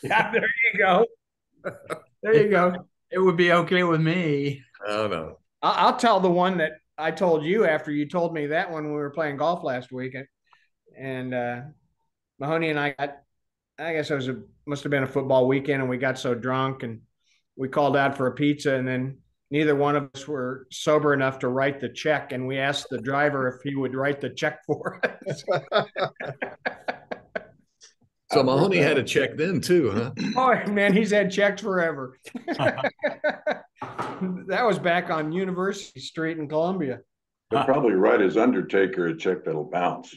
Yeah, there you go. There you go. It would be okay with me. Oh no. I'll tell the one that I told you after you told me that when we were playing golf last week, and Mahoney and I got. I guess it was must have been a football weekend, and we got so drunk and we called out for a pizza, and then neither one of us were sober enough to write the check, and we asked the driver if he would write the check for us. So Mahoney had a check then too, huh? Oh man, he's had checks forever. That was back on University Street in Columbia. They'll probably write his undertaker a check that'll bounce.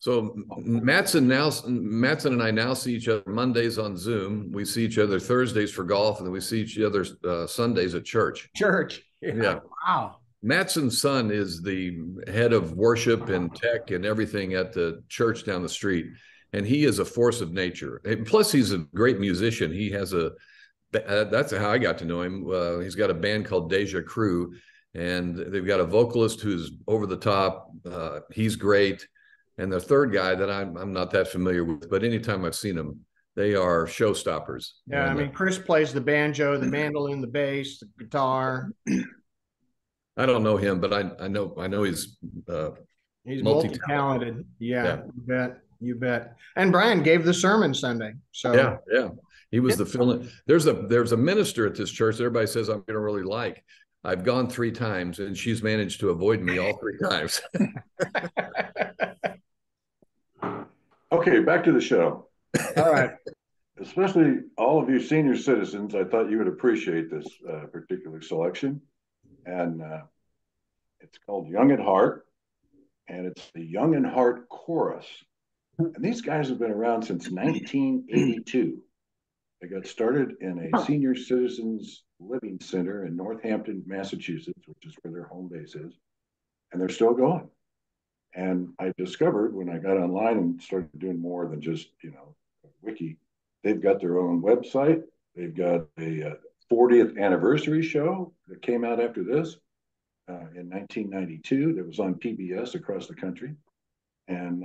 So Matson and I now see each other Mondays on Zoom. We see each other Thursdays for golf, and then we see each other Sundays at church. Church. Yeah. Wow. Matson's son is the head of worship and tech and everything at the church down the street. And he is a force of nature. And plus, he's a great musician. He has that's how I got to know him. He's got a band called Deja Crew, and they've got a vocalist who's over the top. He's great. And the third guy that I'm not that familiar with, but anytime I've seen them, they are showstoppers. Yeah, I mean, Chris plays the banjo, the mandolin, the bass, the guitar. I don't know him, but I know he's multi-talented. Yeah, you bet. And Brian gave the sermon Sunday. So yeah. He was the fill-in. There's a minister at this church that everybody says I'm gonna really like. I've gone 3 times, and she's managed to avoid me all 3 times. Okay, back to the show. All right. Especially all of you senior citizens, I thought you would appreciate this particular selection. And it's called Young at Heart, and it's the Young at Heart Chorus. And these guys have been around since 1982. They got started in a senior citizens living center in Northampton, Massachusetts, which is where their home base is. And they're still going. And I discovered when I got online and started doing more than just, a wiki, they've got their own website. They've got a 40th anniversary show that came out after this in 1992 that was on PBS across the country. And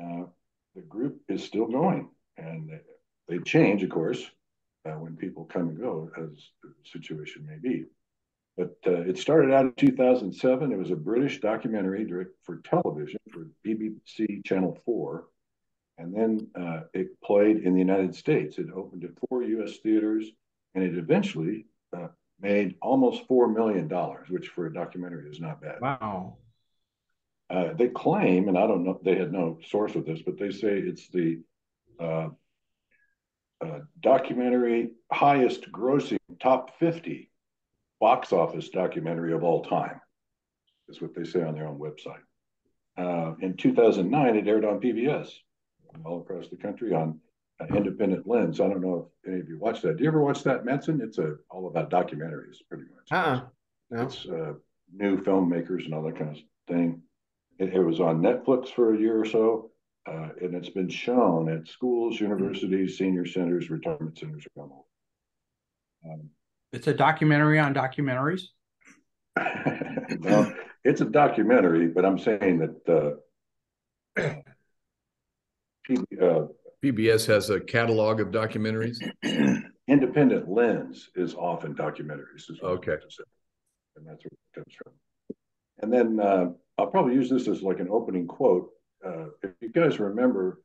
the group is still going. And they change, of course, when people come and go, as the situation may be. But it started out in 2007. It was a British documentary for television for BBC Channel 4. And then it played in the United States. It opened at 4 U.S. theaters, and it eventually made almost $4 million, which for a documentary is not bad. Wow. They claim, and I don't know, they had no source with this, but they say it's the documentary highest grossing top 50 box office documentary of all time, is what they say on their own website. In 2009, it aired on PBS all across the country on an independent lens. I don't know if any of you watched that. Do you ever watch that, Manson? It's all about documentaries, pretty much. No. It's new filmmakers and all that kind of thing. It was on Netflix for a year or so, and it's been shown at schools, universities, senior centers, retirement centers around the world. It's a documentary on documentaries. No, it's a documentary, but I'm saying that PBS has a catalog of documentaries. Independent lens is often documentaries. Is okay, and that's where it comes from. And then I'll probably use this as like an opening quote. If you guys remember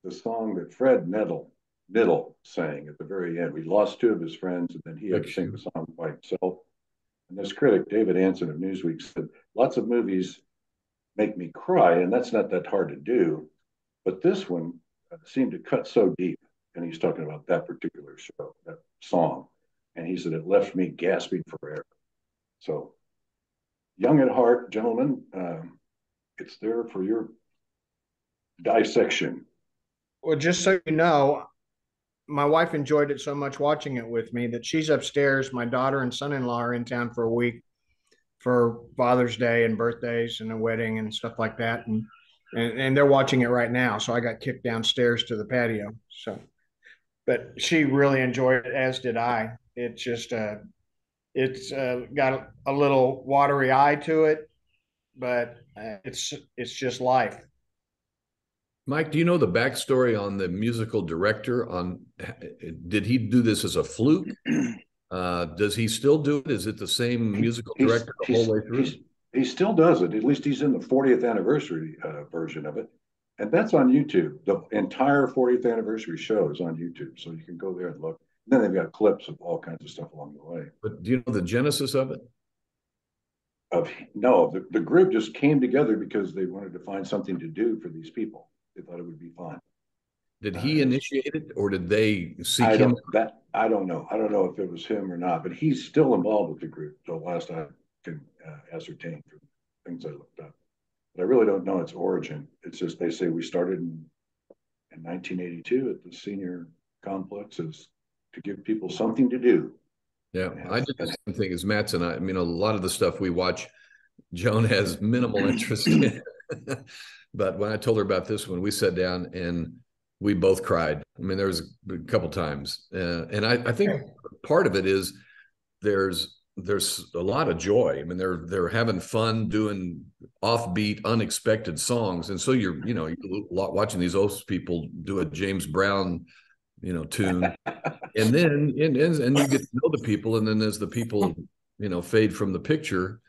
the song that Fred Neddle sang at the very end. We lost 2 of his friends, and then he had to sing the song by himself. And this critic, David Anson of Newsweek, said, lots of movies make me cry, and that's not that hard to do. But this one seemed to cut so deep. And he's talking about that particular show, that song. And he said, it left me gasping for air. So, Young at Heart, gentlemen, it's there for your dissection. Well, just so you know, my wife enjoyed it so much watching it with me that she's upstairs. My daughter and son-in-law are in town for a week for Father's Day and birthdays and a wedding and stuff like that. And they're watching it right now. So I got kicked downstairs to the patio. So, but she really enjoyed it, as did I. It's just, it's got a little watery eye to it, but it's just life. Mike, do you know the backstory on the musical director? Did he do this as a fluke? Does he still do it? Is it the same musical director the whole way through? He still does it. At least he's in the 40th anniversary version of it. And that's on YouTube. The entire 40th anniversary show is on YouTube. So you can go there and look. And then they've got clips of all kinds of stuff along the way. But do you know the genesis of it? No, the group just came together because they wanted to find something to do for these people. They thought it would be fun. Did he initiate it, or did they seek him? I don't know. I don't know if it was him or not, but he's still involved with the group. The last I can ascertain from things I looked up. But I really don't know its origin. It's just they say we started in 1982 at the senior complexes to give people something to do. Yeah, I did the same thing as Matt's, and I mean, a lot of the stuff we watch, Joan has minimal interest in. But when I told her about this one, we sat down and we both cried. I mean, there was a couple times, and I think part of it is there's a lot of joy. I mean, they're having fun doing offbeat, unexpected songs, and so you're watching these old people do a James Brown tune, and then and you get to know the people, and then as the people fade from the picture,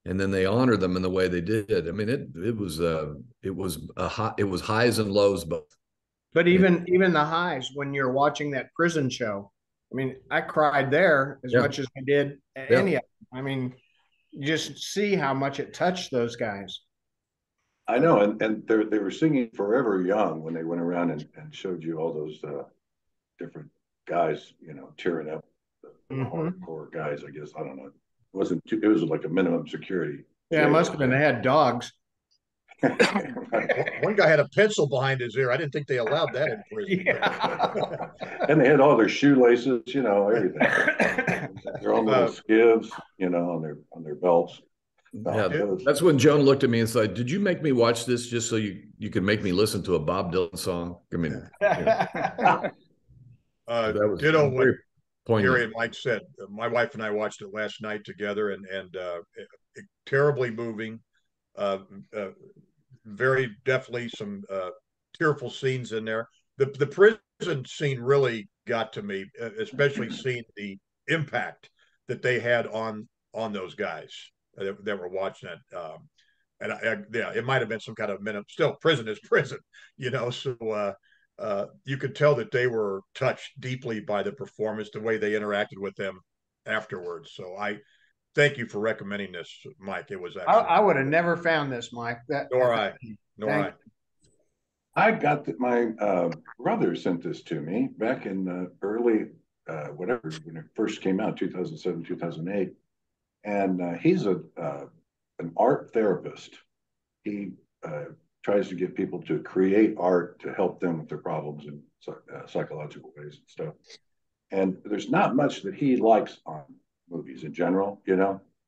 and then they honor them in the way they did. I mean, it was highs and lows both. But even the highs when you're watching that prison show, I mean, I cried there as much as I did any of them. I mean, you just see how much it touched those guys. I know, and they were singing "Forever Young" when they went around and showed you all those different guys, tearing up the hardcore guys. I guess I don't know. It was like a minimum security. Yeah, it must have been. They had dogs. One guy had a pencil behind his ear. I didn't think they allowed that in prison. Yeah. And they had all their shoelaces, everything. Their own little skivs, on their belts. Yeah, that's when Joan looked at me and said, "Did you make me watch this just so you could make me listen to a Bob Dylan song?" I mean, that was ditto what poignant. Gary and Mike said. My wife and I watched it last night together, and terribly moving. Very definitely some tearful scenes in there. The prison scene really got to me, especially seeing the impact that they had on those guys that were watching it. It might have been some kind of minimum. Still, prison is prison, So you could tell that they were touched deeply by the performance, the way they interacted with them afterwards. So I thank you for recommending this, Mike. It was excellent. I would have never found this, Mike. Nor I. I got that my brother sent this to me back in the early, whatever, when it first came out, 2007, 2008. And he's an art therapist. He tries to get people to create art to help them with their problems in psychological ways and stuff. And there's not much that he likes on movies in general.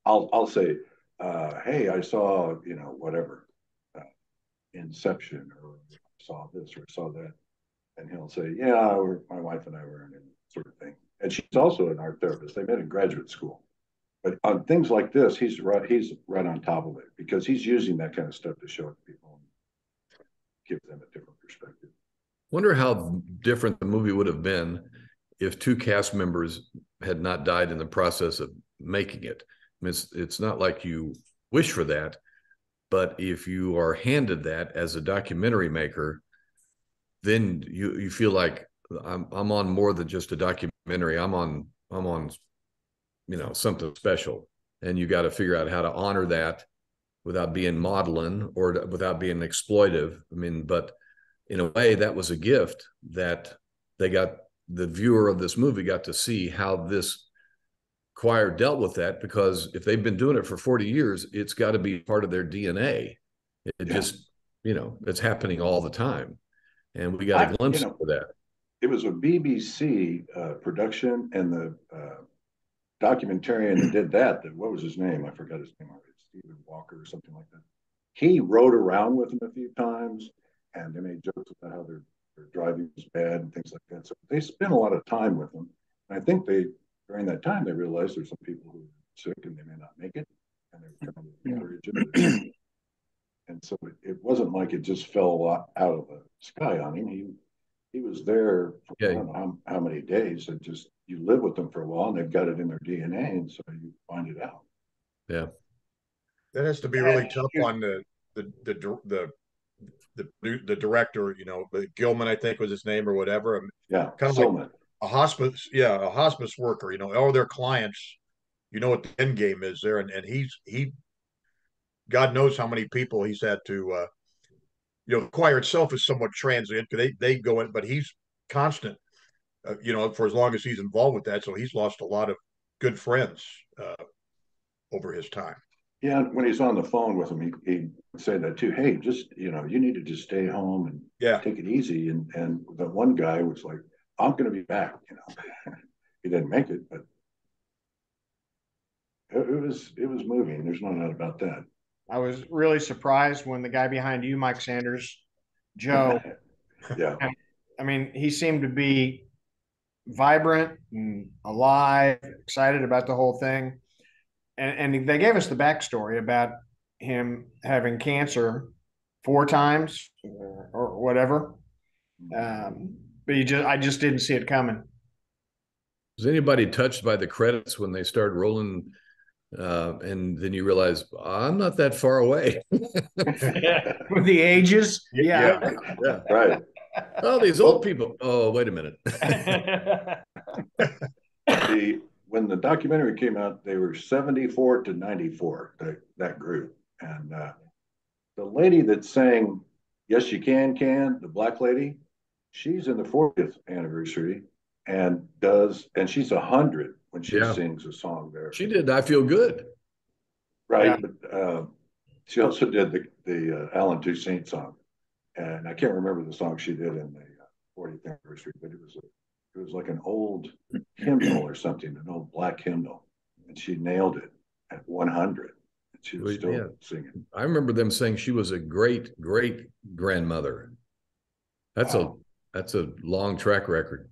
I'll say, hey, I saw, whatever, Inception, or saw this or saw that. And he'll say, yeah, my wife and I were in it, sort of thing. And she's also an art therapist. They met in graduate school. But on things like this, he's right on top of it, because he's using that kind of stuff to show it to people and give them a different perspective. Wonder how different the movie would have been if two cast members had not died in the process of making it. I mean, it's not like you wish for that, but if you are handed that as a documentary maker, then you feel like I'm on more than just a documentary. I'm on something special, and you got to figure out how to honor that without being maudlin or without being exploitive. I mean, but in a way, that was a gift that the viewer of this movie got to see how this choir dealt with that, because if they've been doing it for 40 years, it's got to be part of their DNA. It just, it's happening all the time. And we got a glimpse of that. It was a BBC production, and the documentarian that did that, what was his name? I forgot his name already. Stephen Walker or something like that. He rode around with them a few times, and they made jokes about how their driving was bad and things like that. So they spent a lot of time with them. And I think during that time, they realized there's some people who are sick and they may not make it, and they were trying to encourage them. And so it wasn't like it just fell out of the sky on him. He was there for I don't know how many days, and just you live with them for a while, and they've got it in their DNA, and so you find it out. Yeah, that has to be really tough on the director. You know, Gilman, I think was his name or whatever. Yeah, kind of Silman. like a hospice worker. You know, all their clients. You know what the end game is there, and he God knows how many people he's had to. You know, the choir itself is somewhat transient because they go in, but he's constant. You know, for as long as he's involved with that, so he's lost a lot of good friends over his time. Yeah, when he's on the phone with him, he say that too. Hey, just you need to just stay home and take it easy. And the one guy was like, "I'm going to be back." You know, he didn't make it, but it was moving. There's no doubt about that. I was really surprised when the guy behind you, Mike Sanders, Joe. Yeah. I mean, he seemed to be vibrant and alive, excited about the whole thing. And they gave us the backstory about him having cancer 4 times or whatever. But I just didn't see it coming. Was anybody touched by the credits when they start rolling? And then you realize I'm not that far away. With the ages, yeah. Right. Oh, these old people. Oh, wait a minute. When the documentary came out, they were 74 to 94, that group. And the lady that sang Yes You Can, the black lady, she's in the 40th anniversary and she's 100 when she sings a song there. She did I Feel Good. Right. Yeah. But she also did the Alan Toussaint song. And I can't remember the song she did in the 40th anniversary, but it was like an old hymnal or something, an old black hymnal, and she nailed it at 100. And she was still singing. I remember them saying she was a great grandmother. That's a long track record.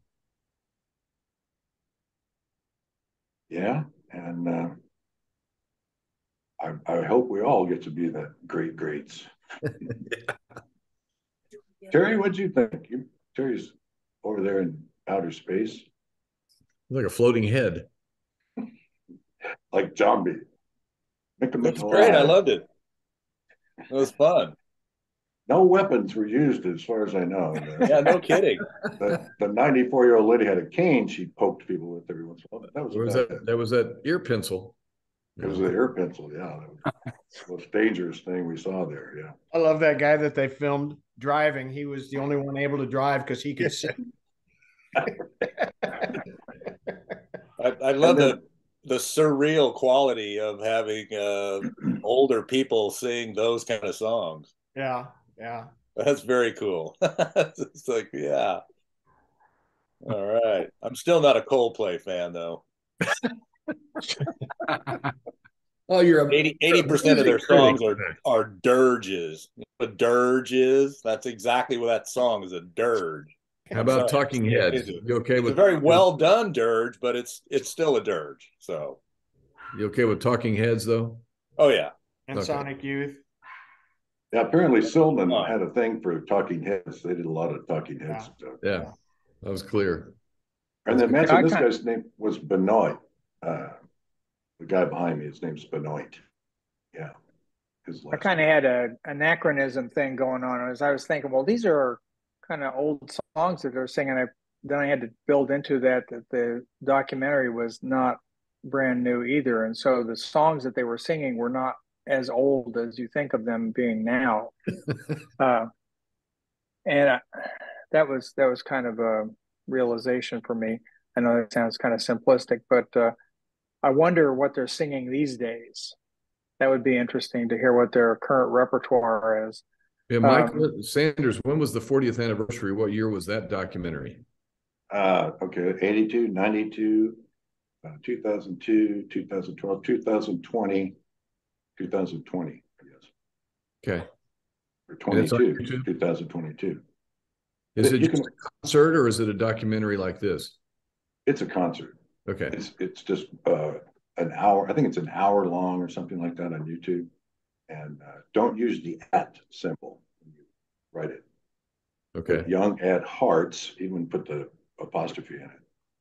Yeah, and I hope we all get to be that greats. Terry, what'd you think? Terry's over there in outer space. Like a floating head. Like zombie. That's great. I loved it. It was fun. No weapons were used as far as I know. Yeah, no kidding. The 94-year-old lady had a cane she poked people with every once in a while. That was that ear pencil. It was the ear pencil, yeah. That was the most dangerous thing we saw there, yeah. I love that guy that they filmed driving. He was the only one able to drive because he could see. I love the surreal quality of having older people sing those kind of songs. Yeah. That's very cool. It's like, yeah. All right. I'm still not a Coldplay fan, though. Oh, you're 80% of their songs are dirges. A dirge is? That's exactly what that song is, a dirge. How about Talking Heads? You okay with a very well done dirge, but it's still a dirge. So you okay with Talking Heads though? Oh yeah. And Sonic Youth. Yeah, apparently Silman had a thing for Talking Heads. They did a lot of Talking Heads stuff. Yeah, that was clear. And then mentioned this guy's name was Benoit. The guy behind me, his name's Benoit. Yeah. I kind of had an anachronism thing going on as I was thinking, well, these are kind of old songs that they're singing. Then I had to build into that the documentary was not brand new either. And so the songs that they were singing were not as old as you think of them being now. That was kind of a realization for me. I know that sounds kind of simplistic, but I wonder what they're singing these days. That would be interesting to hear what their current repertoire is. Yeah, Mike Sanders, when was the 40th anniversary? What year was that documentary? 82, 92, 2002, 2012, 2020, 2020, I guess. Okay. Or 22, 2022. Is it just a concert or is it a documentary like this? It's a concert. Okay. It's just an hour. I think it's an hour long or something like that on YouTube. And don't use the at symbol when you write it. Okay. Put Young at Hearts, even put the apostrophe in it.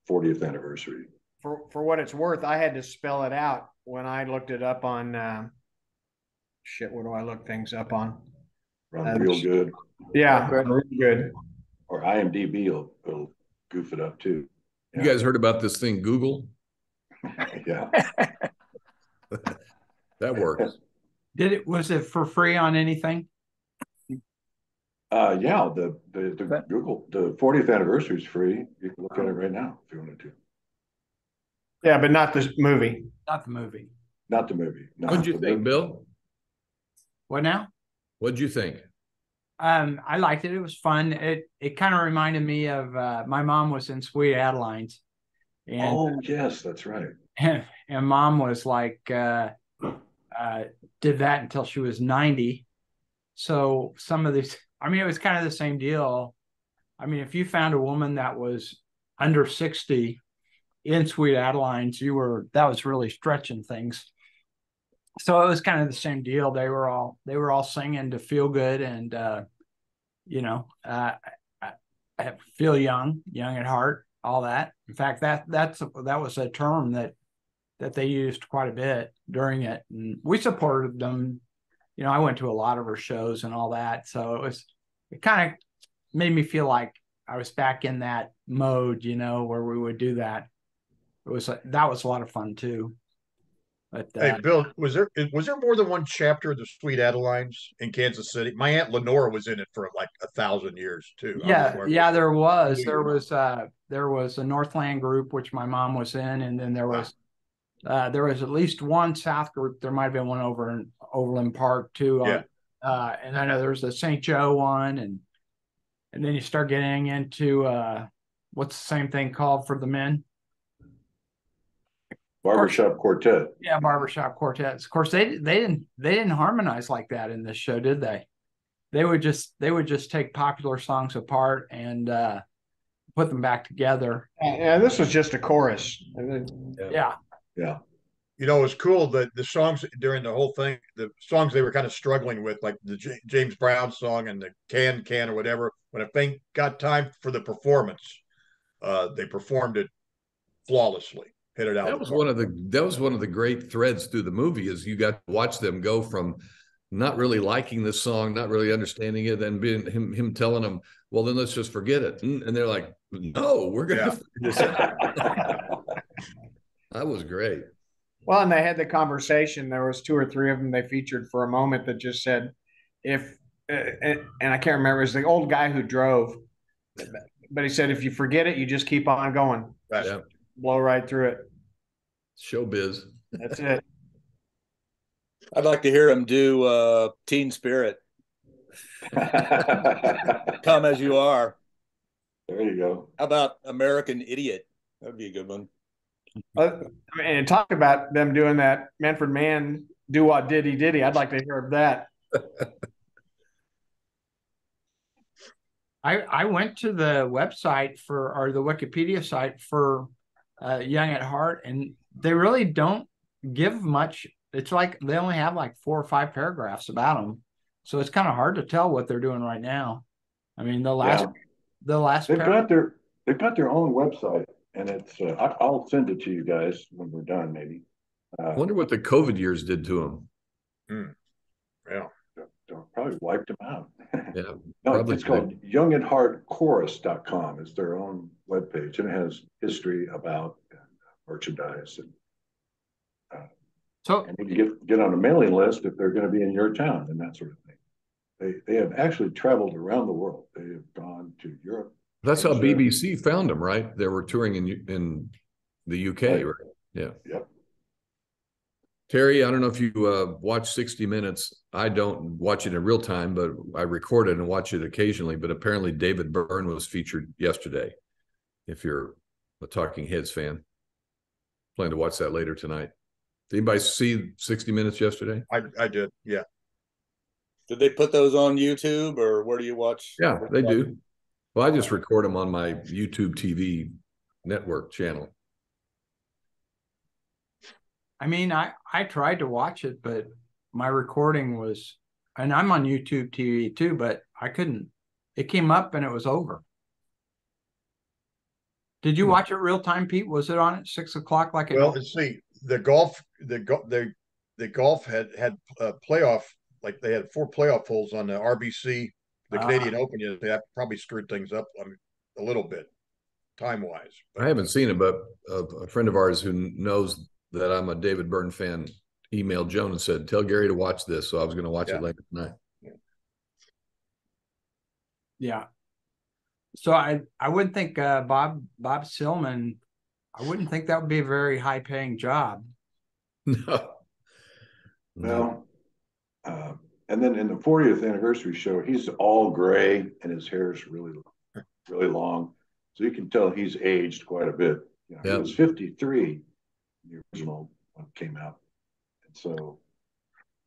40th anniversary. For what it's worth, I had to spell it out when I looked it up on what do I look things up on? Run real good. Yeah, real good. Or IMDb will goof it up too. Yeah. You guys heard about this thing, Google? Yeah. That works. Was it for free on anything? Yeah, the Google, the 40th anniversary is free. You can look at it right now if you wanted to. Yeah, but not this movie. Not the movie. Not the movie. No, What'd you think, Bill? What now? What'd you think? I liked it. It was fun. It kind of reminded me of my mom was in Sweet Adelines. And, oh, yes, that's right. And Mom was like, did that until she was 90. So some of these, I mean, it was kind of the same deal. I mean, if you found a woman that was under 60 in Sweet Adelines, that was really stretching things. So it was kind of the same deal. They were all singing to feel good and feel young at heart, all that. In fact, that was a term that they used quite a bit during it, and we supported them. I went to a lot of her shows and all that, so it kind of made me feel like I was back in that mode, where we would do that. That was a lot of fun too. But hey, Bill, was there more than one chapter of the Sweet Adelines in Kansas City? My Aunt Lenora was in it for like 1,000 years too. Yeah, there was a Northland group which my mom was in, and then there was at least one South group. There might have been one over in Overland Park too. Yeah. And I know there's a St. Joe one, and then you start getting into what's the same thing called for the men? Barbershop Quartet. Yeah, Barbershop Quartets. Of course, they didn't harmonize like that in this show, did they? They would just take popular songs apart and put them back together. Yeah, this was just a chorus. Yeah. It was cool that the songs during the whole thing, the songs they were kind of struggling with, like the James Brown song and the Can or whatever. When it got time for the performance, they performed it flawlessly. Hit it out. That was one of the great threads through the movie is you got to watch them go from not really liking this song, not really understanding it, and being him telling them, well, then let's just forget it. And they're like, no, we're gonna figure this out. That was great. Well, and they had the conversation. There was 2 or 3 of them they featured for a moment that just said, if and I can't remember, it was the old guy who drove, but he said, if you forget it, you just keep on going. Right. Yeah. Blow right through it. Showbiz. That's it. I'd like to hear him do Teen Spirit. Come As You Are. There you go. How about American Idiot? That'd be a good one. And talk about them doing that Manfred Mann do what diddy diddy. I'd like to hear of that. I went to the website or the Wikipedia site for Young at Heart, and they really don't give much. It's like they only have like 4 or 5 paragraphs about them, so it's kind of hard to tell what they're doing right now. I mean, the last they've got their own website, and it's I'll send it to you guys when we're done, maybe. I wonder what the COVID years did to them. Yeah. Probably wiped them out. Yeah. No, it's called youngatheartchorus.com. It's their own webpage, and it has history about merchandise and you can get on a mailing list if they're going to be in your town and that sort of thing. They have actually traveled around the world. They have gone to Europe. That's how BBC found them, right? They were touring in the UK, right? Yeah. Yep. Terry, I don't know if you watch 60 Minutes. I don't watch it in real time, but I record it and watch it occasionally. But apparently David Byrne was featured yesterday. If you're a Talking Heads fan, plan to watch that later tonight. Did anybody see 60 Minutes yesterday? I did, yeah. Did they put those on YouTube, or where do you watch? Yeah, they do. Well, I just record them on my YouTube TV network channel. I mean, I tried to watch it, but my recording was, and I'm on YouTube TV too, but I couldn't. It came up and it was over. Did you watch it real time, Pete? Was it on at 6 o'clock like it? Well, let's see. The golf had playoff, like they had 4 playoff holes on the RBC, the Canadian Open. That probably screwed things up a little bit, time wise. I haven't seen it, but a friend of ours who knows that I'm a David Byrne fan emailed Joan and said, "Tell Gary to watch this." So I was going to watch it later tonight. Yeah. So I wouldn't think Bob Silman, I wouldn't think that would be a very high paying job. No. Well, and then in the 40th anniversary show, he's all gray and his hair is really, really long. So you can tell he's aged quite a bit. You know, he was 53 when the original one came out. And so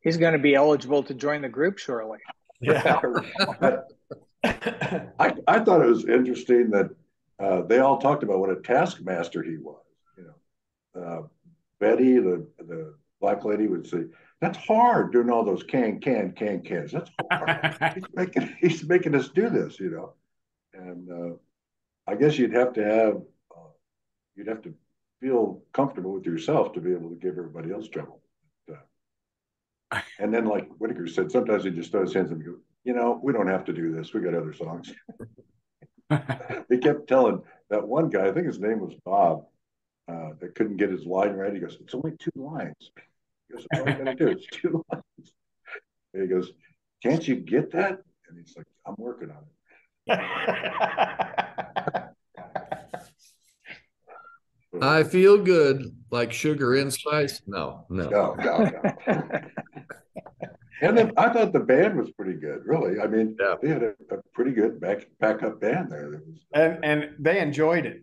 he's going to be eligible to join the group shortly. Yeah. I thought it was interesting that they all talked about what a taskmaster he was. You know, Betty, the black lady, would say, "That's hard doing all those cans. That's hard. he's making us do this, you know." And I guess you'd have to feel comfortable with yourself to be able to give everybody else trouble. And then, like Whitaker said, sometimes he just throws his hands up and goes, "You know, we don't have to do this. We got other songs." He kept telling that one guy, I think his name was Bob, that couldn't get his line right. He goes, "It's only 2 lines." He goes, "That's all you got to do. It's 2 lines." And he goes, "Can't you get that?" And he's like, "I'm working on it." I feel good, like sugar and spice. No. And then I thought the band was pretty good, really. I mean, they had a pretty good backup band there. That was, and they enjoyed it.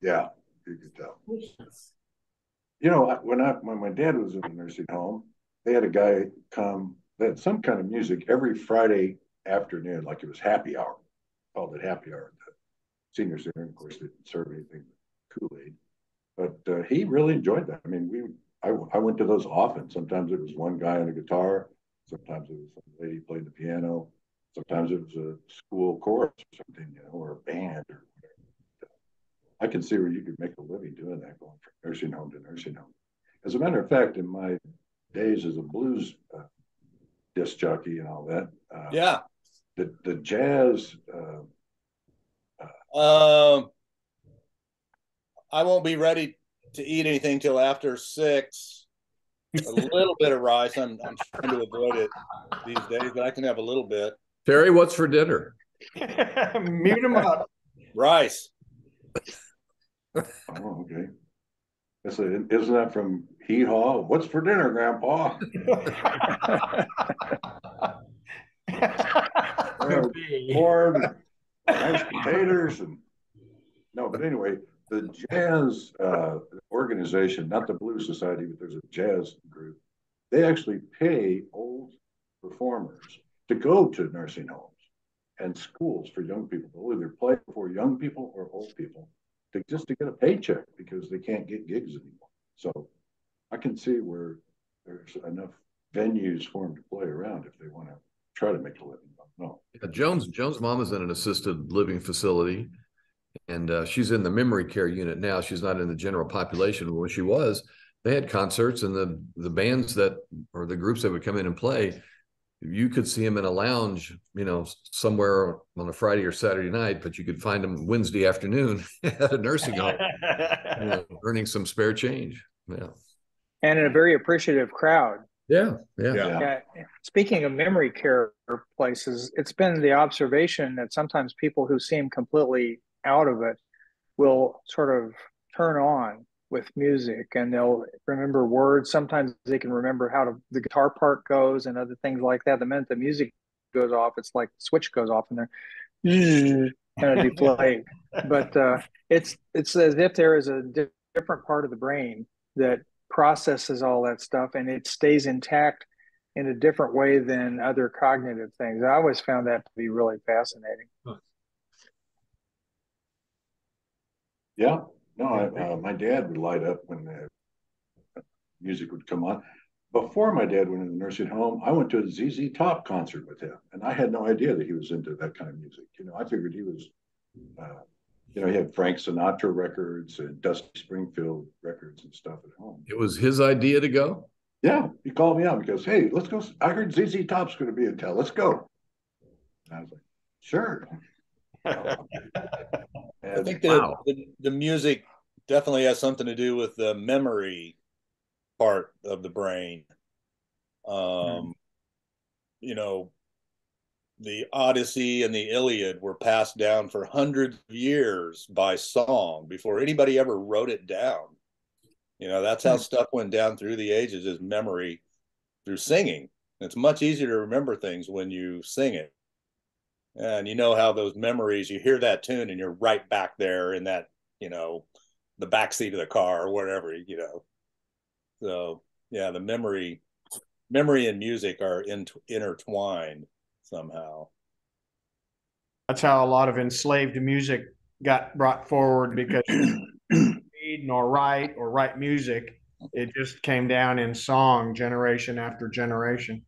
Yeah, you could tell. You know, when my dad was in the nursing home, they had a guy come. They had some kind of music every Friday afternoon, like it was happy hour. Called it happy hour. The senior center, of course, didn't serve anything but Kool-Aid, but he really enjoyed that. I mean, I went to those often. Sometimes it was one guy on a guitar. Sometimes it was some lady playing the piano. Sometimes it was a school chorus or something, you know, or a band or whatever. I can see where you could make a living doing that, going from nursing home to nursing home. As a matter of fact, in my days as a blues disc jockey and all that, the jazz. I won't be ready to eat anything till after 6. A little bit of rice. I'm trying to avoid it these days, but I can have a little bit. Terry, what's for dinner? Mute him up. Rice. Oh, okay. Isn't that from Hee Haw? What's for dinner, Grandpa? Corn, mashed potatoes, and no. But anyway, the jazz organization, not the Blues Society, but there's a jazz group. They actually pay old performers to go to nursing homes and schools for young people. They'll either play for young people or old people just to get a paycheck because they can't get gigs anymore. So I can see where there's enough venues for them to play around if they want to try to make a living. No. Joan's mom is in an assisted living facility, and she's in the memory care unit now. She's not in the general population. But when she was, they had concerts, and the bands or the groups that would come in and play, you could see them in a lounge, you know, somewhere on a Friday or Saturday night, but you could find them Wednesday afternoon at a nursing home, you know, earning some spare change. Yeah. And in a very appreciative crowd. Yeah. Speaking of memory care places, it's been the observation that sometimes people who seem completely out of it will sort of turn on with music and they'll remember words. Sometimes they can remember how the guitar part goes and other things like that. The minute the music goes off, it's like the switch goes off and they're kind of deflated. But it's as if there is a different part of the brain that processes all that stuff and it stays intact in a different way than other cognitive things. I always found that to be really fascinating. Yeah, no, my dad would light up when the music would come on. before my dad went in the nursing home, I went to a ZZ Top concert with him, and I had no idea that he was into that kind of music. I figured he was, he had Frank Sinatra records and Dusty Springfield records and stuff at home. It was his idea to go? Yeah, he called me up. He goes, "Hey, let's go. I heard ZZ Top's going to be in town. Let's go." And I was like, "Sure." I think that wow. the music definitely has something to do with the memory part of the brain. The Odyssey and the Iliad were passed down for hundreds of years by song before anybody ever wrote it down. That's how stuff went down through the ages, is memory through singing. It's much easier to remember things when you sing it. And how those memories, you hear that tune and you're right back there in that, the back seat of the car or whatever, So yeah, the memory and music are intertwined somehow. That's how a lot of enslaved music got brought forward, because read nor write or write music. It just came down in song generation after generation.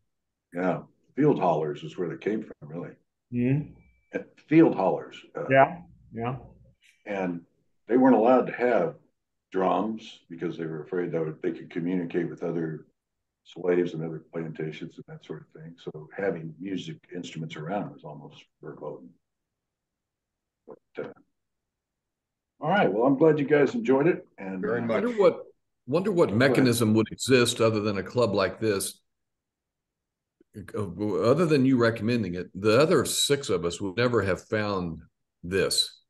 Yeah, field hollers is where they came from, really. Mm-hmm. Field hollers. Yeah. And they weren't allowed to have drums because they were afraid that they could communicate with other slaves and other plantations and that sort of thing. So having music instruments around was almost verboten. But, all right. Well, I'm glad you guys enjoyed it. And very much. Wonder what mechanism would exist other than a club like this. Other than you recommending it, the other 6 of us would never have found this.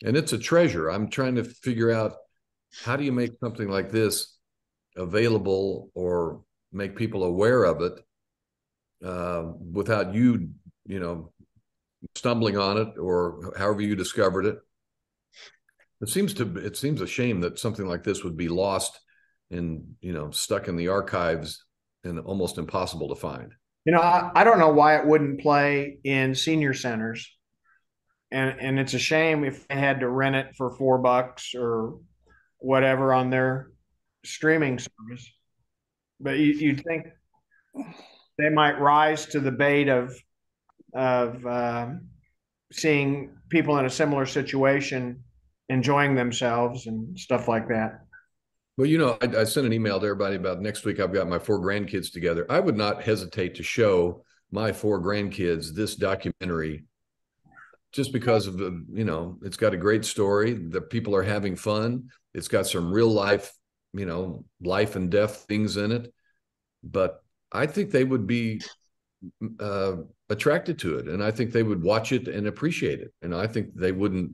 And it's a treasure. I'm trying to figure out, how do you make something like this available or make people aware of it without you stumbling on it, or however you discovered it? It seems a shame that something like this would be lost and stuck in the archives and almost impossible to find. I don't know why it wouldn't play in senior centers, and it's a shame if they had to rent it for $4 or whatever on their streaming service. But you'd think they might rise to the bait of seeing people in a similar situation enjoying themselves and stuff like that. Well, I sent an email to everybody about next week. I've got my 4 grandkids together. I would not hesitate to show my 4 grandkids this documentary, just because of it's got a great story. The people are having fun. It's got some real life, life and death things in it. But I think they would be attracted to it, and I think they would watch it and appreciate it. And I think they wouldn't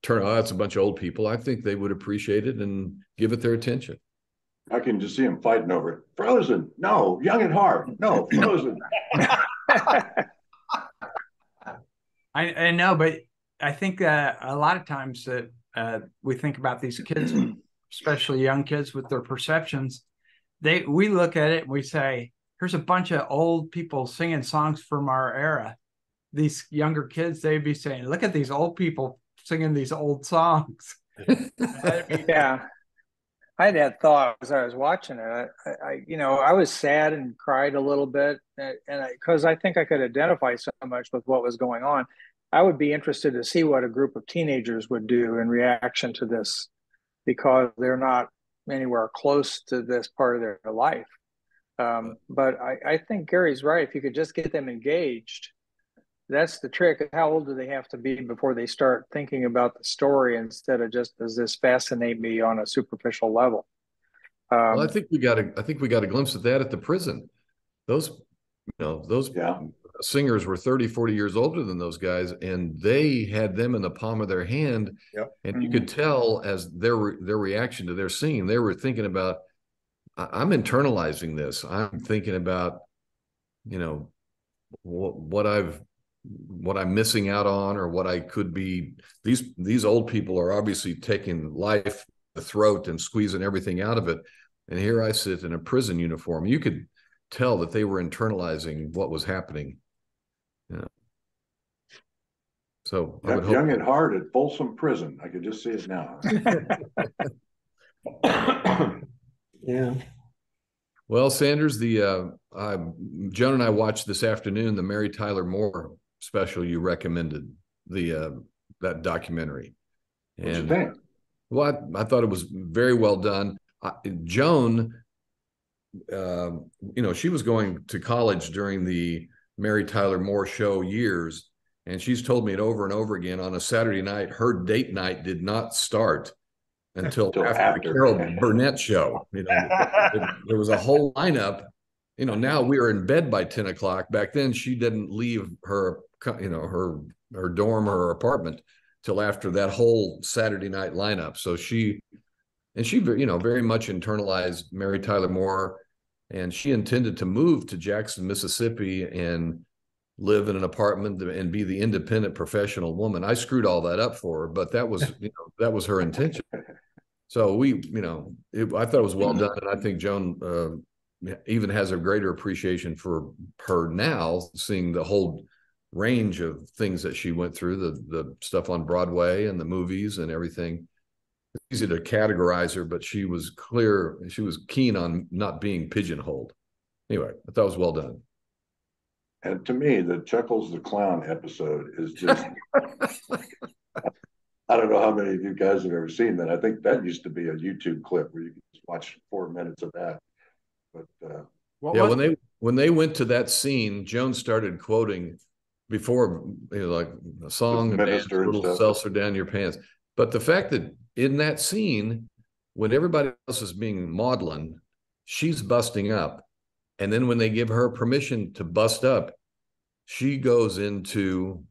turn, it's a bunch of old people. I think they would appreciate it and give it their attention. I can just see them fighting over it. Frozen. No. Young at Heart. No. Frozen. I know, but I think a lot of times that we think about these kids, especially young kids with their perceptions, we look at it and we say, here's a bunch of old people singing songs from our era. These younger kids, they'd be saying, look at these old people singing these old songs. Yeah, I had that thought as I was watching it. I was sad and cried a little bit, and because I think I could identify so much with what was going on. I would be interested to see what a group of teenagers would do in reaction to this, because they're not anywhere close to this part of their life. But I think Gary's right. If you could just get them engaged, that's the trick. How old do they have to be before they start thinking about the story instead of just, does this fascinate me on a superficial level? Well, I think we got a glimpse of that at the prison. Those singers were 30, 40 years older than those guys, and they had them in the palm of their hand. Yep. And you could tell as their reaction to their singing, they were thinking about, I'm internalizing this. I'm thinking about, what I'm missing out on, or what I could be. These old people are obviously taking life the throat and squeezing everything out of it. And here I sit in a prison uniform. You could tell that they were internalizing what was happening. Yeah. So I would hope Young at Heart at Folsom Prison. I could just see it now. Yeah. Well, Sanders, Joan and I watched this afternoon the Mary Tyler Moore special you recommended, that documentary. What'd you think? Well, I thought it was very well done. Joan, she was going to college during the Mary Tyler Moore show years, and she's told me it over and over again. On a Saturday night, her date night did not start until after the Carol Burnett show. There was a whole lineup. Now we are in bed by 10 o'clock. Back then, she didn't leave her dorm or her apartment till after that whole Saturday night lineup. So she very much internalized Mary Tyler Moore, and she intended to move to Jackson, Mississippi, and live in an apartment and be the independent professional woman. I screwed all that up for her, but that was her intention. So I thought it was well done, and I think Joan even has a greater appreciation for her now, seeing the whole range of things that she went through, the stuff on Broadway and the movies and everything. It's easy to categorize her, but she was keen on not being pigeonholed. Anyway, I thought it was well done. And to me, the Chuckles the Clown episode is just I don't know how many of you guys have ever seen that. I think that used to be a YouTube clip where you could just watch 4 minutes of that. But when they went to that scene, Joan started quoting before, like a song and dance, a little seltzer down your pants. But the fact that in that scene, when everybody else is being maudlin, she's busting up. And then when they give her permission to bust up, she goes into,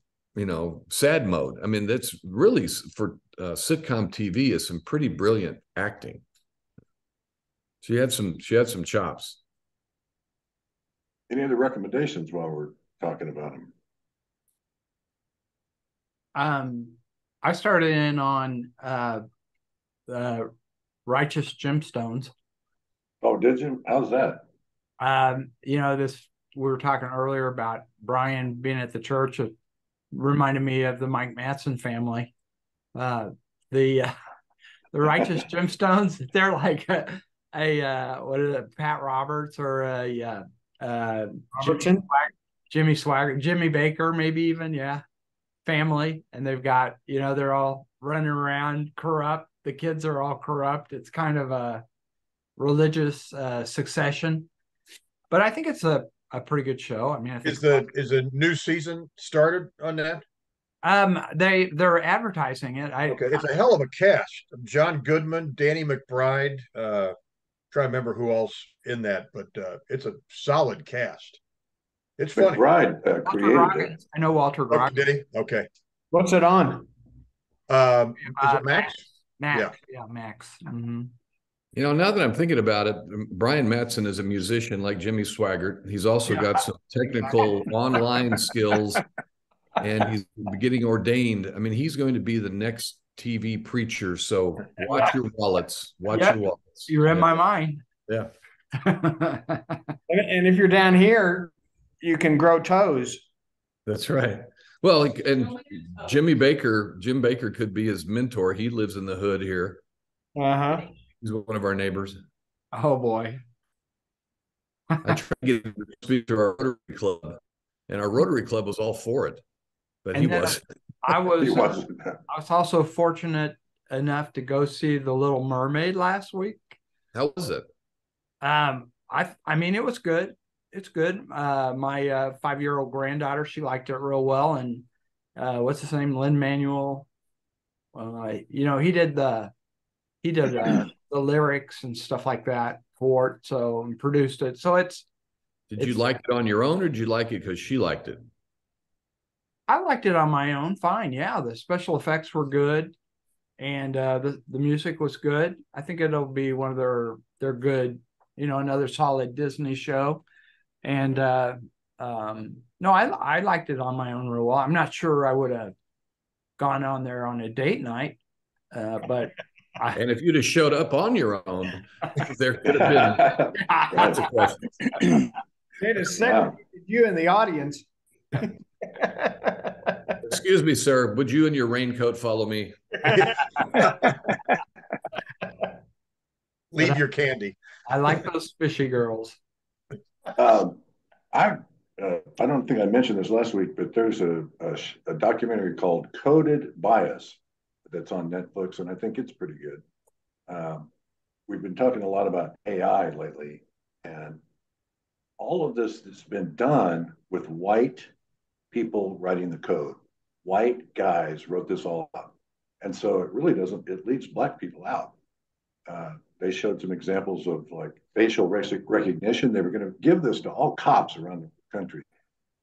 sad mode. I mean, that's really, for sitcom TV, is some pretty brilliant acting. She had some chops. Any other recommendations while we're talking about them? I started in on Righteous Gemstones. Oh, did you? How's that? We were talking earlier about Brian being at the church. It reminded me of the Mike Matson family. The Righteous Gemstones, they're like what is it, Pat Roberts or Jimmy Swagger, Jimmy Baker, maybe even, family. And they've got, they're all running around corrupt. The kids are all corrupt. It's kind of a religious succession. But I think it's a pretty good show. I mean, is the new season started on that? They're advertising it. Okay, it's a hell of a cast. John Goodman, Danny McBride. Try to remember who else in that, but it's a solid cast. It's funny. McBride created it. I know Walter Grogan. Oh, did he? Okay. What's it on? Is it Max? Max. Yeah, Max. Mm-hmm. Now that I'm thinking about it, Brian Matson is a musician like Jimmy Swaggart. He's also got some technical online skills, and he's getting ordained. I mean, he's going to be the next TV preacher. So watch your wallets. Watch your wallets. You read my mind. Yeah. And if you're down here, you can grow toes. That's right. Well, and Jim Baker could be his mentor. He lives in the hood here. Uh-huh. He's one of our neighbors. Oh boy. I tried to get him to speak to our Rotary Club, and our Rotary Club was all for it, but he wasn't. I was also fortunate enough to go see The Little Mermaid last week. How was it? I mean, it was good. It's good. My 5-year-old granddaughter, she liked it real well. And what's his name? Lin-Manuel. He did the lyrics and stuff like that for it. So, and produced it. So Did you like it on your own, or did you like it because she liked it? I liked it on my own. Fine. Yeah. The special effects were good. And the music was good. I think it'll be one of their good, another solid Disney show. And no, I liked it on my own real well. I'm not sure I would have gone on there on a date night, but and if you'd have showed up on your own, there could have been lots of questions. They'd have said you in the audience. Excuse me, sir. Would you and your raincoat follow me? Leave your candy. I like those fishy girls. Um, I don't think I mentioned this last week, but there's a documentary called Coded Bias that's on Netflix, and I think it's pretty good. We've been talking a lot about AI lately, and all of this has been done with white people writing the code. White guys wrote this all up. And so it really doesn't, it leaves black people out. They showed some examples of like facial recognition. They were going to give this to all cops around the country.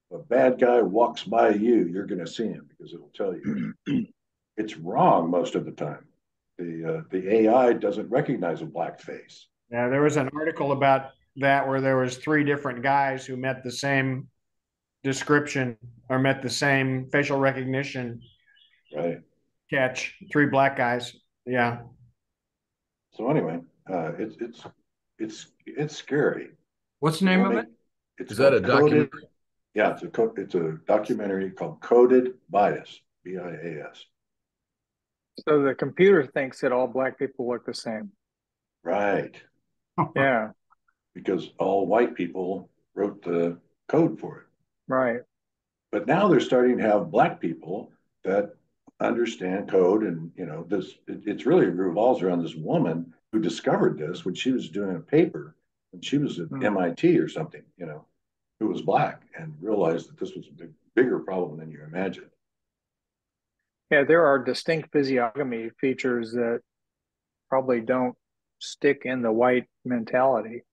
If a bad guy walks by you, you're going to see him because it will tell you. It's wrong most of the time. The AI doesn't recognize a black face. Yeah, there was an article about that where there was 3 different guys who met the same description or met the same facial recognition Right. catch. 3 black guys. Yeah. So anyway, it's scary. What's the name of it? It's Is that a documentary? Yeah, it's a documentary called Coded Bias, BIAS. So the computer thinks that all black people look the same. Right. Yeah, Because all white people wrote the code for it. right. But now they're starting to have black people that understand code, and it's really revolves around this woman who discovered this when she was doing a paper when she was at MIT or something, who was black and realized that this was a bigger problem than you imagined. Yeah, there are distinct physiognomy features that probably don't stick in the white mentality.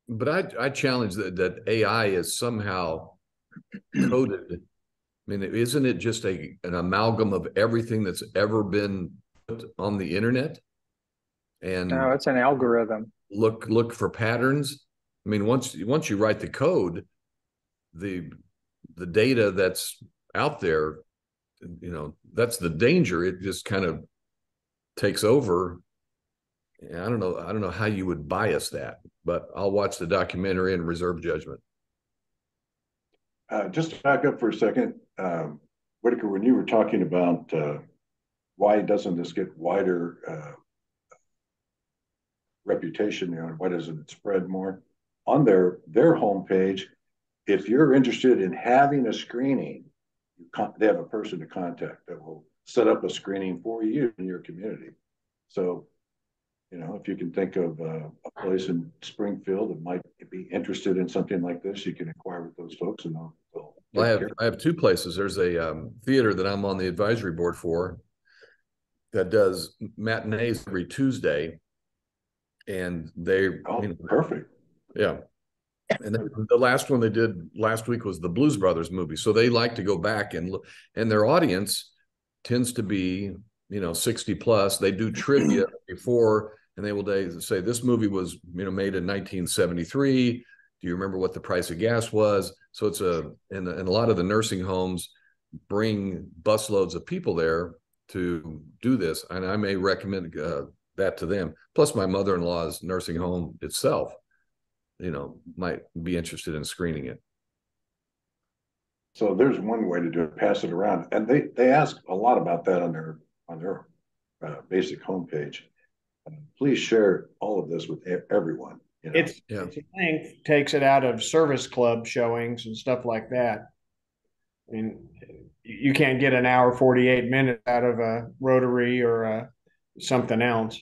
But I challenge that AI is somehow coded. I mean, isn't it just an amalgam of everything that's ever been put on the internet? And No, it's an algorithm. look for patterns. I mean, once you write the code, the data that's out there, that's the danger. It just kind of takes over. I don't know how you would bias that, but I'll watch the documentary and reserve judgment. Just to back up for a second, Whitaker, when you were talking about why doesn't this get wider reputation, why doesn't it spread more? On their homepage, if you're interested in having a screening, they have a person to contact that will set up a screening for you in your community. So, if you can think of a place in Springfield that might be interested in something like this, you can inquire with those folks, and they'll I have 2 places. There's a theater that I'm on the advisory board for that does matinees every Tuesday, and perfect. Yeah. And then the last one they did last week was the Blues Brothers movie. So they like to go back and look, and their audience tends to be, 60 plus. They do trivia before, and they will say this movie was, made in 1973. Do you remember what the price of gas was? So it's and a lot of the nursing homes bring busloads of people there to do this. And I may recommend that to them. Plus my mother-in-law's nursing home itself, might be interested in screening it. So there's one way to do it, pass it around. And they ask a lot about that on their basic homepage. Please share all of this with everyone. It's length takes it out of service club showings and stuff like that. I mean, you can't get an hour 48 minutes out of a Rotary or something else.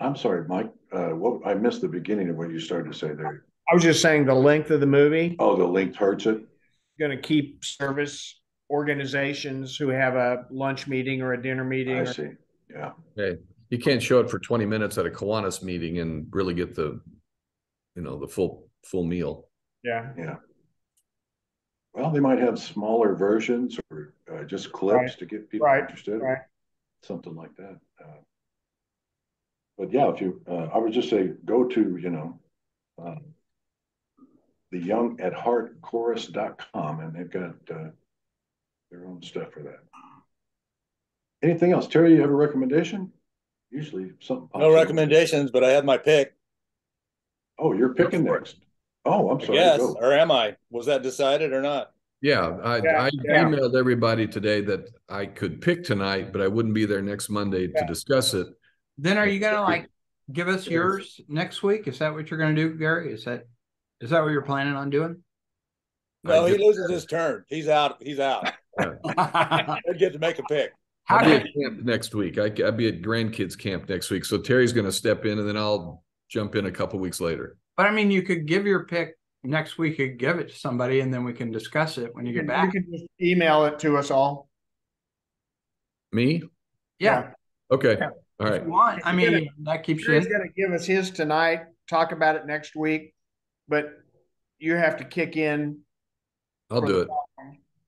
I'm sorry, Mike. I missed the beginning of what you started to say there. I was just saying the length of the movie. Oh, the length hurts it. Going to keep service organizations who have a lunch meeting or a dinner meeting. I see. Yeah. Okay. You can't show it for 20 minutes at a Kiwanis meeting and really get the full meal. Yeah. Yeah. Well, they might have smaller versions or just clips to get people interested. Right. Something like that. But yeah, if you, I would just say, go to, the youngatheartchorus.com, and they've got their own stuff for that. Anything else? Terry, you have a recommendation? Usually something. No recommendations, but I have my pick. Oh, you're picking next. Oh, I'm sorry. Yes, or am I? Was that decided or not? Yeah, Yeah, I yeah. emailed everybody today that I could pick tonight, but I wouldn't be there next Monday to discuss it. Then are you gonna like give us yours next week? Is that what you're gonna do, Gary? Is that what you're planning on doing? No, he just- loses his turn. He's out. He's out. Yeah. He'd get to make a pick. I'll be at camp next week. I'll be at grandkids camp next week. So Terry's going to step in, and then I'll jump in a couple weeks later. But I mean, you could give your pick next week. You could give it to somebody, and then we can discuss it when you get back. You can just email it to us all. Me? Yeah, Okay. Yeah. All if right. you want. I mean, that keeps you He's in. going to give us his tonight, talk about it next week, but you have to kick in. I'll do it.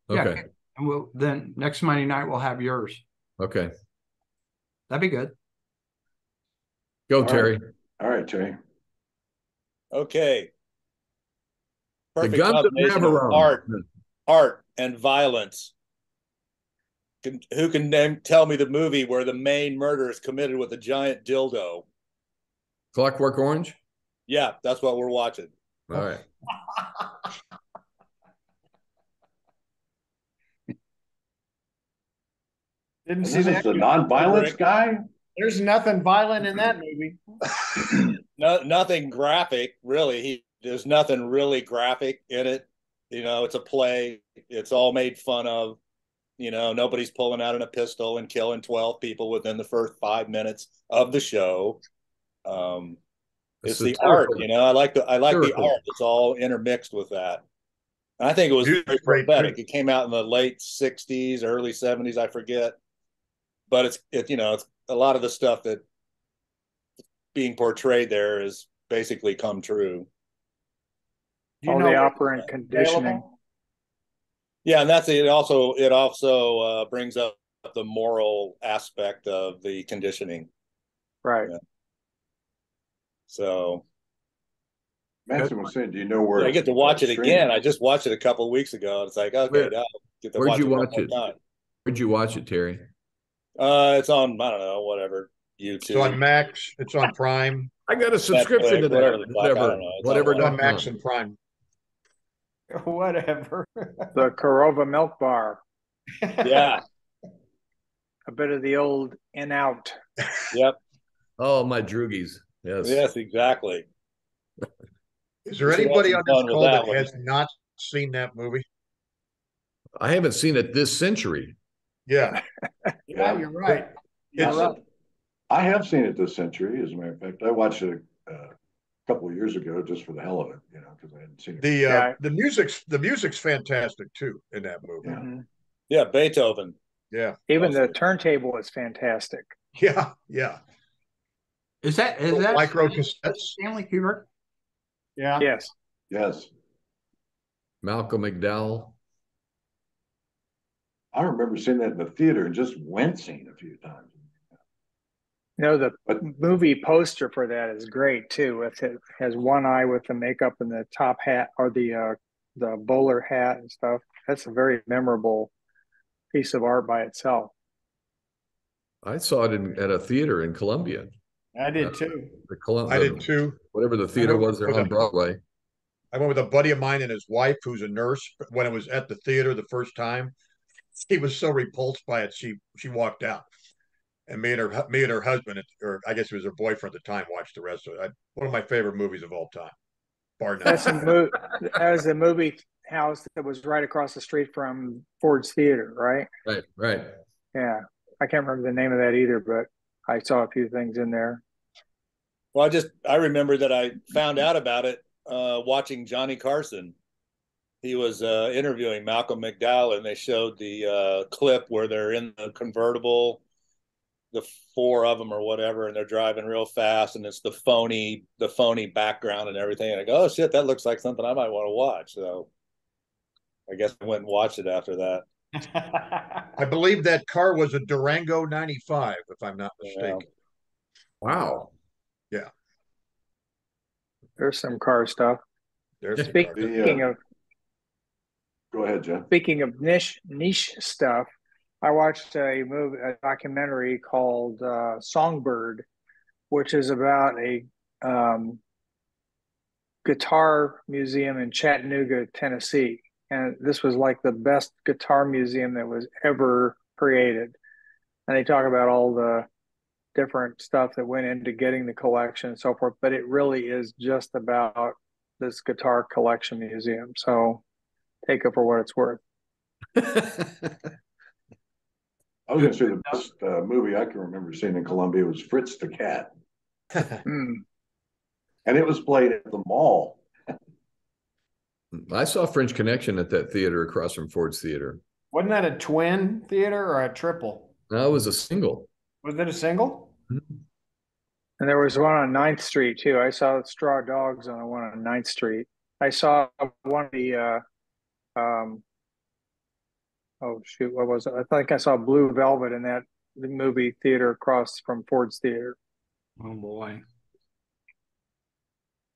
Yeah. Okay. And we'll then next Monday night we'll have yours. Okay. That'd be good. Go, All Terry. All right, Terry. Okay. The Perfect guns of combination of Navarone. art and violence. Who can tell me the movie where the main murder is committed with a giant dildo? Clockwork Orange? Yeah, that's what we're watching. All right. Didn't see This is that. the non-violence guy? There's nothing violent in that movie. No, nothing graphic, really. There's nothing really graphic in it. You know, it's a play. It's all made fun of. You know, nobody's pulling out a pistol and killing 12 people within the first 5 minutes of the show. It's the art, you know. I like the art. It's all intermixed with that. And I think it was very prophetic. It came out in the late 60s, early 70s, I forget. But it's you know, it's a lot of the stuff that being portrayed there is basically come true. All the operant conditioning. Yeah, and that's it. It also brings up the moral aspect of the conditioning. Right. Yeah. So Manson was saying, do you know where I get to watch it again? I just watched it a couple of weeks ago. It's like, okay, now I get to Where'd watch you it watch it? time. Where'd you watch it, Terry? It's on, I don't know, whatever, YouTube. It's on Max. It's on Prime. I got a subscription to that. Whatever. It's on Max and Prime. Whatever. The Korova milk bar. Yeah. A bit of the old in out. Yep. Oh, my droogies. Yes. Yes, exactly. Is there anybody on this call that has not seen that movie? I haven't seen it this century. Yeah. Yeah, you're right. I have seen it this century, as a matter of fact. I watched it a couple of years ago just for the hell of it, you know, because I hadn't seen it. The music's fantastic too in that movie. Yeah, yeah, Beethoven. Yeah. Even the turntable is fantastic. Yeah, yeah. Is that micro cassettes? Stanley Kubrick? Yeah. Yes. Yes. Malcolm McDowell. I remember seeing that in the theater and just wincing a few times. You know, the movie poster for that is great too. It has one eye with the makeup and the top hat, or the bowler hat and stuff. That's a very memorable piece of art by itself. I saw it at a theater in Columbia. I did too. I did too. Whatever the theater was there on Broadway. I went with a buddy of mine and his wife, who's a nurse. When it was at the theater the first time, she was so repulsed by it, she walked out. And me and her husband, or I guess it was her boyfriend at the time, watched the rest of it. One of my favorite movies of all time, bar none. That was the movie house that was right across the street from Ford's Theater, right? Right. Yeah, I can't remember the name of that either, but I saw a few things in there. Well, I remember that I found out about it watching Johnny Carson. He was interviewing Malcolm McDowell, and they showed the clip where they're in the convertible, the four of them or whatever, and they're driving real fast, and it's the phony background and everything. And I go, oh shit, that looks like something I might want to watch. So I guess I went and watched it after that. I believe that car was a Durango 95, if I'm not mistaken. Yeah. Wow. Yeah. There's some car stuff. Speaking of, go ahead, Jen. Speaking of niche stuff, I watched a documentary called Songbird, which is about a guitar museum in Chattanooga, Tennessee. and this was like the best guitar museum that was ever created. And they talk about all the different stuff that went into getting the collection and so forth, but it really is just about this guitar collection museum. So take it for what it's worth. I was going to say the best movie I can remember seeing in Columbia was Fritz the Cat. And it was played at the mall. I saw French Connection at that theater across from Ford's Theater. Wasn't that a twin theater or a triple? No, it was a single. Was it a single? And there was one on 9th Street too. I saw Straw Dogs on the one on 9th Street. I saw one of the oh shoot, what was it? I think I saw Blue Velvet in that movie theater across from Ford's Theater. Oh boy.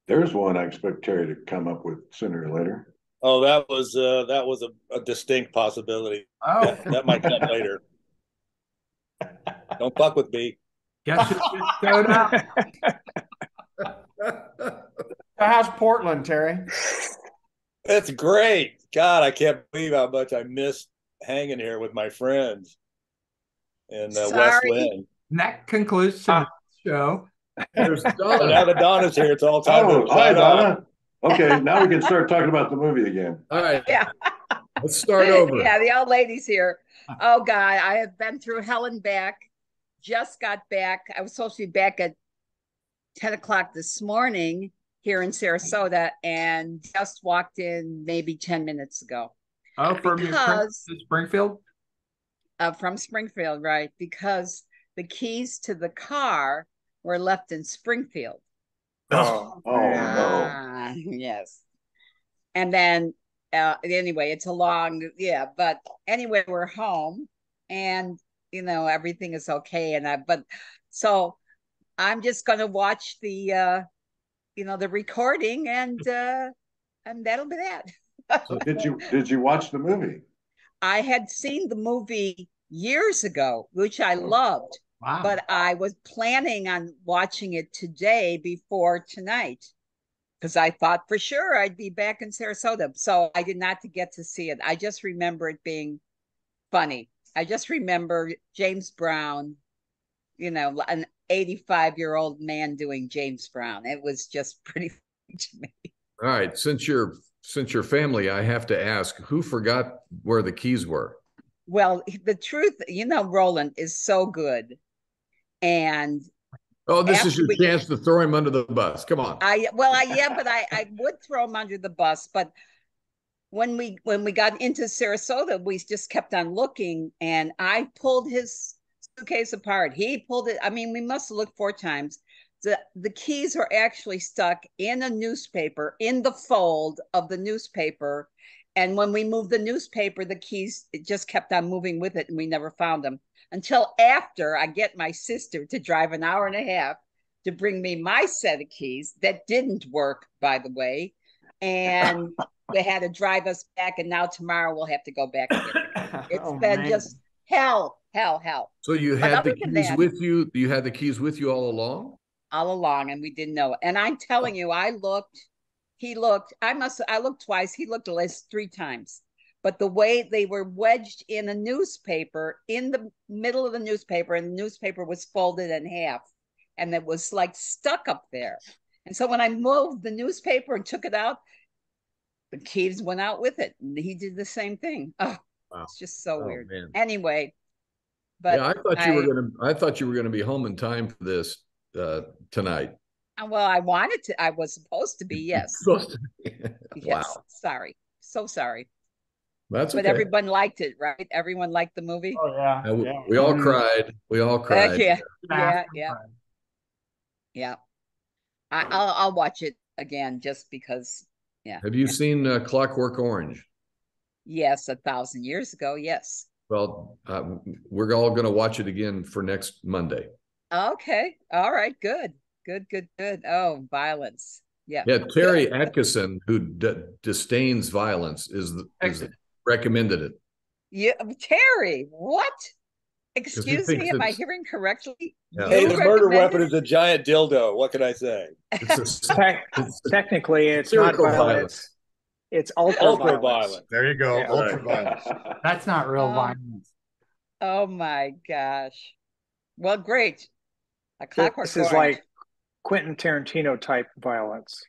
There's one I expect Terry to come up with sooner or later. Oh, that was a distinct possibility. Oh, That might come later. Don't fuck with me. guess who just showed up? How's Portland, Terry? That's great. God, I can't believe how much I miss hanging here with my friends in West Lynn. And that concludes tonight's show. There's Now Donna. that Donna's here, it's all time Oh, to hi, sign off. Donna. Okay, now we can start talking about the movie again. All right, Yeah. let's start over. Yeah, the old lady's here. Oh God, I have been through hell and back. Just got back. I was supposed to be back at 10 o'clock this morning here in Sarasota and just walked in maybe 10 minutes ago. Oh, from Springfield? From Springfield, right? Because the keys to the car were left in Springfield. Oh no. Yes. And then anyway, it's a long, but anyway, we're home and everything is okay. And so I'm just gonna watch the the recording and that'll be that. So did you watch the movie? I had seen the movie years ago, which I loved. Wow. But I was planning on watching it today before tonight because I thought for sure I'd be back in Sarasota. So I did not get to see it. I just remember it being funny. I just remember James Brown, an 85-year-old man doing James Brown. It was just pretty funny to me. All right, since you're family, I have to ask, who forgot where the keys were? Well, the truth, Roland is so good. And this is your chance to throw him under the bus. Come on. I would throw him under the bus, but when we got into Sarasota, we just kept on looking, and I pulled his suitcase apart. He pulled it. I mean, we must have looked 4 times. The keys were actually stuck in a newspaper, in the fold of the newspaper. And when we moved the newspaper, the keys, it just kept on moving with it, and we never found them until after I get my sister to drive an hour and a half to bring me my set of keys that didn't work, by the way. And they had to drive us back, and now tomorrow we'll have to go back again. It's been just hell. So you had the keys with you? You had the keys with you all along? All along, and we didn't know it. And I'm telling you, I looked, he looked, I looked twice, he looked at least 3 times. But the way they were wedged in a newspaper, in the middle of the newspaper, and the newspaper was folded in half, and it was like stuck up there. And so when I moved the newspaper and took it out, the keys went out with it, and he did the same thing. Oh, wow. It's just so weird. Man. Anyway, but yeah, I thought you were gonna be home in time for this tonight. Well, I wanted to. I was supposed to be. Yes. Yes. Wow. Sorry. So sorry. That's okay. But everyone liked it, right? Everyone liked the movie. Oh yeah. We all cried. We all cried. Yeah. I'll watch it again just because. Yeah. Have you seen Clockwork Orange? Yes, 1,000 years ago. Yes. Well, we're all going to watch it again for next Monday. Okay. All right. Good. Oh, violence. Yeah. Yeah. Terry Atkinson, who disdains violence, is recommended it. Yeah. Terry, what? Excuse me, am I hearing correctly? Yeah. Hey, the murder weapon is a giant dildo. What can I say? Technically, it's not violence. It's ultra Ultra violence. violent. There you go. Yeah. Ultra violence. That's not real violence. Oh my gosh. Well, great. A Clockwork This is Orange. like Quentin Tarantino type violence.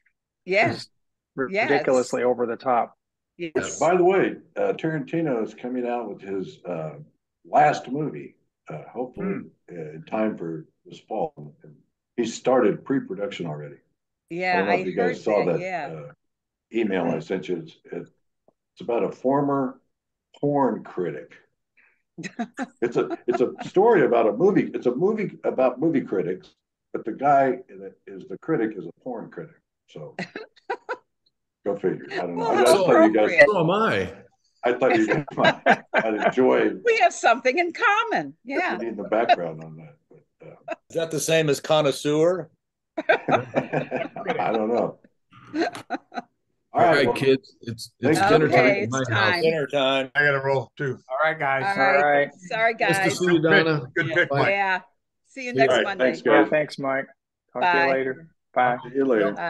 Yeah. Just ridiculously over the top. Yes. By the way, Tarantino is coming out with his last movie, hopefully in time for this fall. He started pre-production already. I Yeah, don't know I if you heard guys saw that. that Yeah. email I sent you. It's about a former porn critic. It's a story about a movie. It's a movie about movie critics, but the guy that is the critic is a porn critic. So go figure. I don't know. Well, I just thought you guys. appropriate. So am I. I thought you guys might enjoy We have something in common. Yeah. reading the background on that. But, Is that the same as connoisseur? I don't know. All right, well, kids. It's thanks. dinner time Okay, at my it's house. time. Dinner time. I got to roll too. All right, guys. All All right. right. Sorry, Nice to guys. see you, Donna. Good pick, Mike. Yeah. See you See next All right, Monday. thanks, guys. Yeah, thanks, Mike. Talk to Bye. you later. Bye. See you later. Bye.